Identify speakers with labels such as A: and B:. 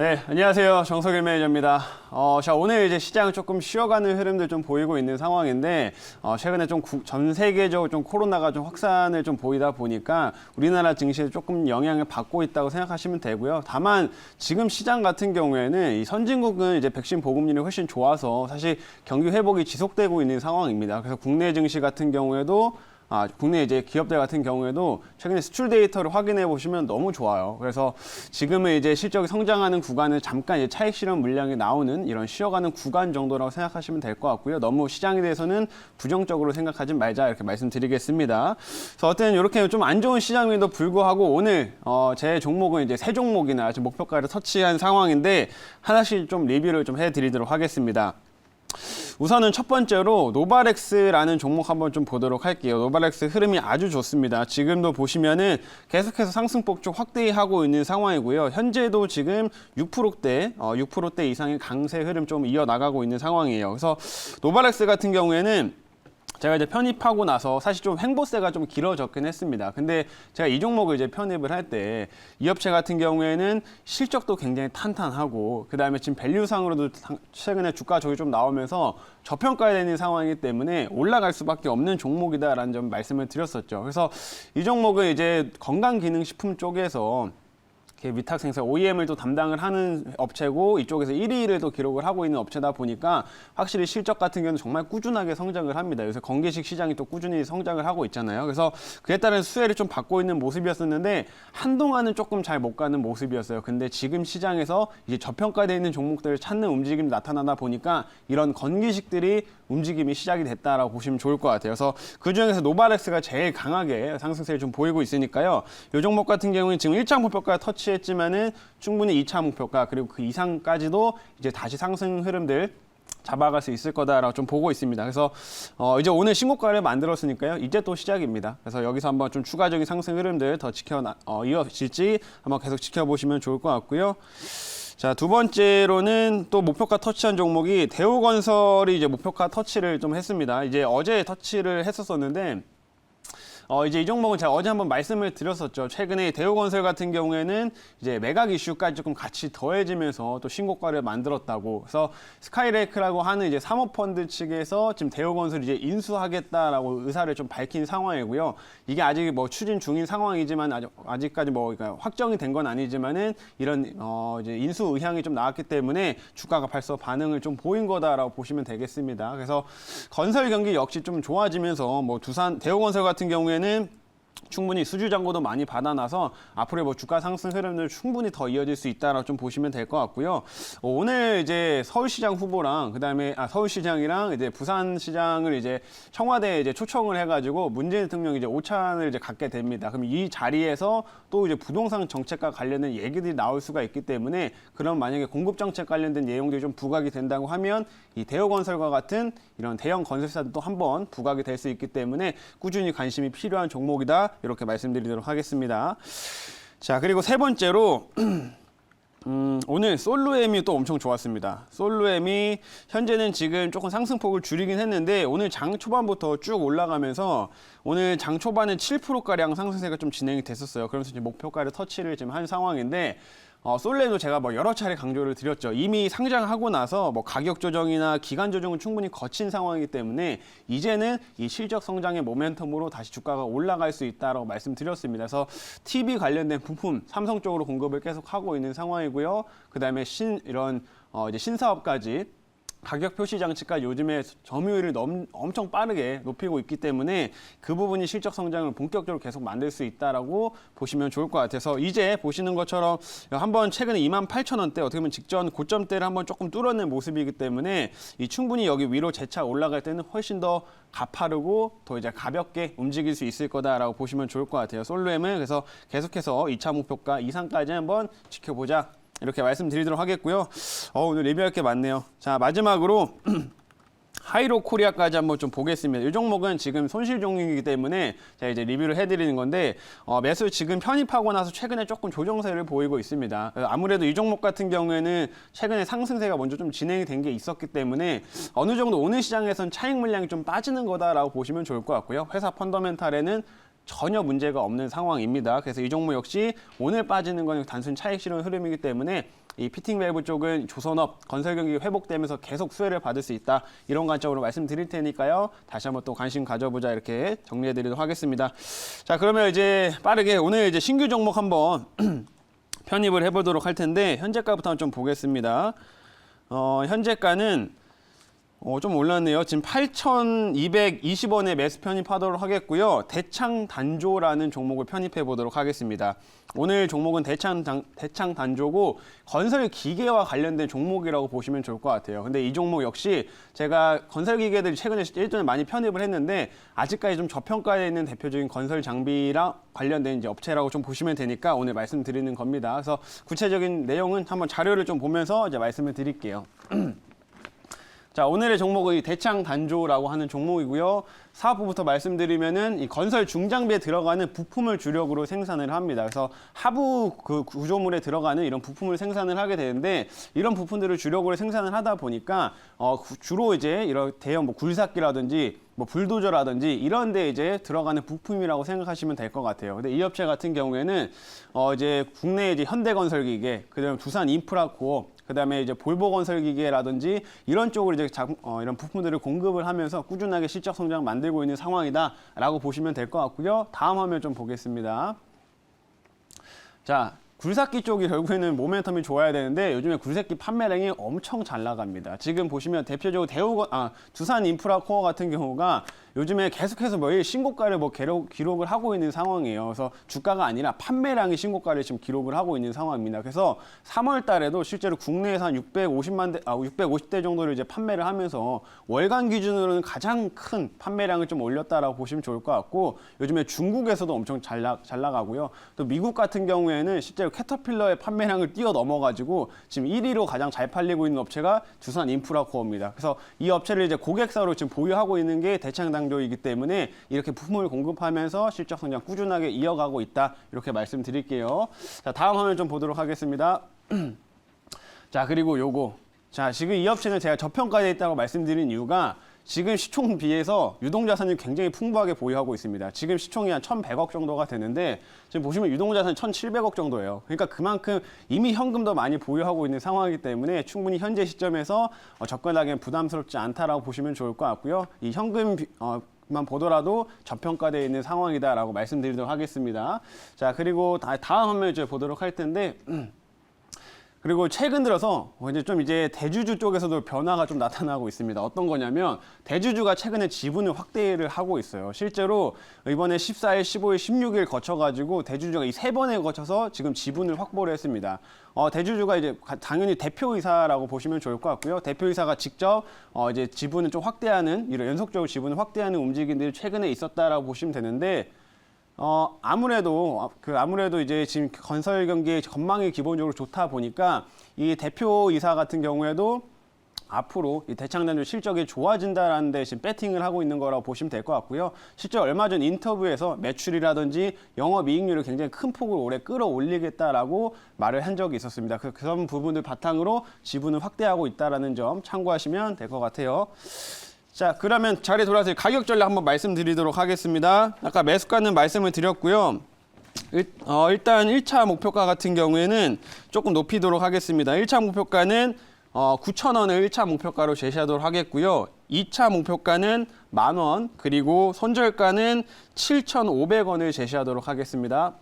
A: 네, 안녕하세요. 정석일 매니저입니다. 자, 오늘 이제 시장은 조금 쉬어가는 흐름들 좀 보이고 있는 상황인데, 최근에 좀 전 세계적으로 좀 코로나가 좀 확산을 좀 보이다 보니까 우리나라 증시에 조금 영향을 받고 있다고 생각하시면 되고요. 다만 지금 시장 같은 경우에는 이 선진국은 이제 백신 보급률이 훨씬 좋아서 사실 경기 회복이 지속되고 있는 상황입니다. 그래서 국내 증시 같은 경우에도 국내 이제 기업들 같은 경우에도 최근에 수출 데이터를 확인해 보시면 너무 좋아요. 그래서 지금은 이제 실적이 성장하는 구간을 잠깐 이제 차익 실현 물량이 나오는 이런 쉬어가는 구간 정도라고 생각하시면 될 것 같고요. 너무 시장에 대해서는 부정적으로 생각하지 말자 이렇게 말씀드리겠습니다. 그래서 어쨌든 이렇게 좀 안 좋은 시장임에도 불구하고 오늘 제 종목은 이제 세 종목이나 아직 목표가를 터치한 상황인데 하나씩 좀 리뷰를 좀 해드리도록 하겠습니다. 우선은 첫 번째로 노바렉스라는 종목 한번 좀 보도록 할게요. 노바렉스 흐름이 아주 좋습니다. 지금도 보시면은 계속해서 상승폭 쪽 확대하고 있는 상황이고요. 현재도 지금 6%대 이상의 강세 흐름 좀 이어나가고 있는 상황이에요. 그래서 노바렉스 같은 경우에는 제가 이제 편입하고 나서 사실 좀 횡보세가 좀 길어졌긴 했습니다. 근데 제가 이 종목을 이제 편입을 할 때 이 업체 같은 경우에는 실적도 굉장히 탄탄하고 그다음에 지금 밸류상으로도 최근에 주가 조기 좀 나오면서 저평가되는 상황이기 때문에 올라갈 수밖에 없는 종목이다라는 점 말씀을 드렸었죠. 그래서 이 종목은 이제 건강기능식품 쪽에서 위탁 생산 OEM을 또 담당을 하는 업체고 이쪽에서 1위를 또 기록을 하고 있는 업체다 보니까 확실히 실적 같은 경우는 정말 꾸준하게 성장을 합니다. 요새 건기식 시장이 또 꾸준히 성장을 하고 있잖아요. 그래서 그에 따른 수혜를 좀 받고 있는 모습이었었는데 한동안은 조금 잘 못 가는 모습이었어요. 근데 지금 시장에서 이제 저평가되어 있는 종목들을 찾는 움직임이 나타나다 보니까 이런 건기식들이 움직임이 시작이 됐다라고 보시면 좋을 것 같아요. 그래서 그중에서 노바렉스가 제일 강하게 상승세를 좀 보이고 있으니까요. 이 종목 같은 경우는 지금 1차 목표가 터치했지만은 충분히 2차 목표가 그리고 그 이상까지도 이제 다시 상승 흐름들 잡아갈 수 있을 거다라고 좀 보고 있습니다. 그래서 이제 오늘 신고가를 만들었으니까요. 이제 또 시작입니다. 그래서 여기서 한번 좀 추가적인 상승 흐름들 더 이어질지 한번 계속 지켜보시면 좋을 것 같고요. 자, 두 번째로는 또 목표가 터치한 종목이 대우건설이 이제 목표가 터치를 좀 했습니다. 이제 어제 터치를 했었었는데 이제 이 종목은 제가 어제 한번 말씀을 드렸었죠. 최근에 대우건설 같은 경우에는 이제 매각 이슈까지 조금 같이 더해지면서 또 신고가를 만들었다고. 그래서 스카이레이크라고 하는 이제 사모펀드 측에서 지금 대우건설 이제 인수하겠다라고 의사를 좀 밝힌 상황이고요. 이게 아직 뭐 추진 중인 상황이지만 아직까지 뭐 그러니까 확정이 된 건 아니지만은 이런 이제 인수 의향이 좀 나왔기 때문에 주가가 벌써 반응을 좀 보인 거다라고 보시면 되겠습니다. 그래서 건설 경기 역시 좀 좋아지면서 뭐 대우건설 같은 경우에는 충분히 수주 잔고도 많이 받아놔서 앞으로 뭐 주가 상승 흐름을 충분히 더 이어질 수 있다라고 좀 보시면 될 것 같고요. 오늘 이제 서울시장 후보랑 그다음에 서울시장이랑 이제 부산시장을 이제 청와대에 이제 초청을 해가지고 문재인 대통령이 이제 오찬을 이제 갖게 됩니다. 그럼 이 자리에서 또 이제 부동산 정책과 관련된 얘기들이 나올 수가 있기 때문에 그럼 만약에 공급 정책 관련된 내용들이 좀 부각이 된다고 하면 이 대우건설과 같은 이런 대형 건설사도 또 한번 부각이 될 수 있기 때문에 꾸준히 관심이 필요한 종목이다. 이렇게 말씀드리도록 하겠습니다. 자, 그리고 세 번째로 오늘 솔루엠이 또 엄청 좋았습니다. 솔루엠이 현재는 지금 조금 상승폭을 줄이긴 했는데 오늘 장 초반부터 쭉 올라가면서 오늘 장 초반에 7%가량 상승세가 좀 진행이 됐었어요. 그러면서 이제 목표가를 터치를 지금 한 상황인데 솔레도 제가 뭐 여러 차례 강조를 드렸죠. 이미 상장하고 나서 뭐 가격 조정이나 기간 조정은 충분히 거친 상황이기 때문에 이제는 이 실적 성장의 모멘텀으로 다시 주가가 올라갈 수 있다라고 말씀드렸습니다. 그래서 TV 관련된 부품 삼성 쪽으로 공급을 계속 하고 있는 상황이고요. 그다음에 이제 신사업까지 가격 표시 장치가 요즘에 점유율을 엄청 빠르게 높이고 있기 때문에 그 부분이 실적 성장을 본격적으로 계속 만들 수 있다라고 보시면 좋을 것 같아서 이제 보시는 것처럼 한번 최근에 28,000원대 어떻게 보면 직전 고점대를 한번 조금 뚫어낸 모습이기 때문에 충분히 여기 위로 재차 올라갈 때는 훨씬 더 가파르고 더 이제 가볍게 움직일 수 있을 거다라고 보시면 좋을 것 같아요. 솔루엠은 그래서 계속해서 2차 목표가 이상까지 한번 지켜보자. 이렇게 말씀드리도록 하겠고요. 오늘 리뷰할 게 많네요. 자, 마지막으로 하이로 코리아까지 한번 좀 보겠습니다. 이 종목은 지금 손실 종목이기 때문에 제가 이제 리뷰를 해드리는 건데 매수 지금 편입하고 나서 최근에 조금 조정세를 보이고 있습니다. 아무래도 이 종목 같은 경우에는 최근에 상승세가 먼저 좀 진행이 된 게 있었기 때문에 어느 정도 오늘 시장에선 차익 물량이 좀 빠지는 거다라고 보시면 좋을 것 같고요. 회사 펀더멘탈에는 전혀 문제가 없는 상황입니다. 그래서 이 종목 역시 오늘 빠지는 건 단순 차익 실현 흐름이기 때문에 이 피팅 밸브 쪽은 조선업, 건설 경기 회복되면서 계속 수혜를 받을 수 있다. 이런 관점으로 말씀드릴 테니까요. 다시 한번 또 관심 가져보자 이렇게 정리해드리도록 하겠습니다. 자, 그러면 이제 빠르게 오늘 이제 신규 종목 한번 편입을 해보도록 할 텐데 현재가부터 좀 보겠습니다. 현재가는 좀 올랐네요. 지금 8,220원에 매수 편입하도록 하겠고요. 대창 단조라는 종목을 편입해 보도록 하겠습니다. 오늘 종목은 대창 단조고 건설 기계와 관련된 종목이라고 보시면 좋을 것 같아요. 근데 이 종목 역시 제가 건설 기계들이 최근에 일전에 많이 편입을 했는데 아직까지 좀 저평가에 있는 대표적인 건설 장비랑 관련된 이제 업체라고 좀 보시면 되니까 오늘 말씀드리는 겁니다. 그래서 구체적인 내용은 한번 자료를 좀 보면서 이제 말씀을 드릴게요. 자, 오늘의 종목은 이 대창 단조라고 하는 종목이고요. 사업부부터 말씀드리면은 이 건설 중장비에 들어가는 부품을 주력으로 생산을 합니다. 그래서 하부 그 구조물에 들어가는 이런 부품을 생산을 하게 되는데 이런 부품들을 주력으로 생산을 하다 보니까 주로 이제 이런 대형 뭐 굴삭기라든지 뭐 불도저라든지 이런 데 이제 들어가는 부품이라고 생각하시면 될 것 같아요. 근데 이 업체 같은 경우에는 이제 국내 이제 현대건설기계, 그다음에 두산인프라코어, 그다음에 이제 볼보건설기계라든지 이런 쪽으로 이제 이런 부품들을 공급을 하면서 꾸준하게 실적 성장을 만들고 있는 상황이다라고 보시면 될 것 같고요. 다음 화면 좀 보겠습니다. 자, 굴삭기 쪽이 결국에는 모멘텀이 좋아야 되는데 요즘에 굴삭기 판매량이 엄청 잘 나갑니다. 지금 보시면 대표적으로 두산인프라코어 같은 경우가 요즘에 계속해서 매일 신고가를 기록을 하고 있는 상황이에요. 그래서 주가가 아니라 판매량이 신고가를 지금 기록을 하고 있는 상황입니다. 그래서 3월 달에도 실제로 국내에서 한 650대 정도를 이제 판매를 하면서 월간 기준으로는 가장 큰 판매량을 좀 올렸다라고 보시면 좋을 것 같고 요즘에 중국에서도 엄청 잘 나가고요. 또 미국 같은 경우에는 실제로 캐터필러의 판매량을 뛰어넘어가지고 지금 1위로 가장 잘 팔리고 있는 업체가 두산인프라코어입니다. 그래서 이 업체를 이제 고객사로 지금 보유하고 있는 게 대창 단조이기 때문에 이렇게 부품을 공급하면서 실적 성장 꾸준하게 이어가고 있다. 이렇게 말씀드릴게요. 자, 다음 화면 좀 보도록 하겠습니다. 자, 그리고 요거. 자, 지금 이 업체는 제가 저평가되어 있다고 말씀드린 이유가 지금 시총 비해서 유동자산이 굉장히 풍부하게 보유하고 있습니다. 지금 시총이 한 1,100억 정도가 되는데 지금 보시면 유동자산이 1,700억 정도예요. 그러니까 그만큼 이미 현금도 많이 보유하고 있는 상황이기 때문에 충분히 현재 시점에서 접근하기엔 부담스럽지 않다라고 보시면 좋을 것 같고요. 이 현금 만 보더라도 저평가되어 있는 상황이다라고 말씀드리도록 하겠습니다. 자, 그리고 다음 화면 이제 보도록 할 텐데 그리고 최근 들어서 이제 대주주 쪽에서도 변화가 좀 나타나고 있습니다. 어떤 거냐면 대주주가 최근에 지분을 확대를 하고 있어요. 실제로 이번에 14일, 15일, 16일 거쳐가지고 대주주가 이 세 번에 거쳐서 지금 지분을 확보를 했습니다. 대주주가 이제 당연히 대표이사라고 보시면 좋을 것 같고요. 대표이사가 직접 이제 지분을 좀 확대하는 이런 연속적으로 지분을 확대하는 움직임들이 최근에 있었다라고 보시면 되는데. 아무래도 이제 지금 건설 경기의 전망이 기본적으로 좋다 보니까 이 대표이사 같은 경우에도 앞으로 이 대창단조 실적이 좋아진다라는 데 지금 배팅을 하고 있는 거라고 보시면 될 것 같고요. 실제 얼마 전 인터뷰에서 매출이라든지 영업이익률을 굉장히 큰 폭으로 올해 끌어올리겠다라고 말을 한 적이 있었습니다. 그런 부분들 바탕으로 지분을 확대하고 있다는 점 참고하시면 될 것 같아요. 자, 그러면 자리에 돌아서 가격 전략 한번 말씀드리도록 하겠습니다. 아까 매수가는 말씀을 드렸고요. 일단 1차 목표가 같은 경우에는 조금 높이도록 하겠습니다. 1차 목표가는 9,000원을 1차 목표가로 제시하도록 하겠고요. 2차 목표가는 10,000원, 그리고 손절가는 7,500원을 제시하도록 하겠습니다.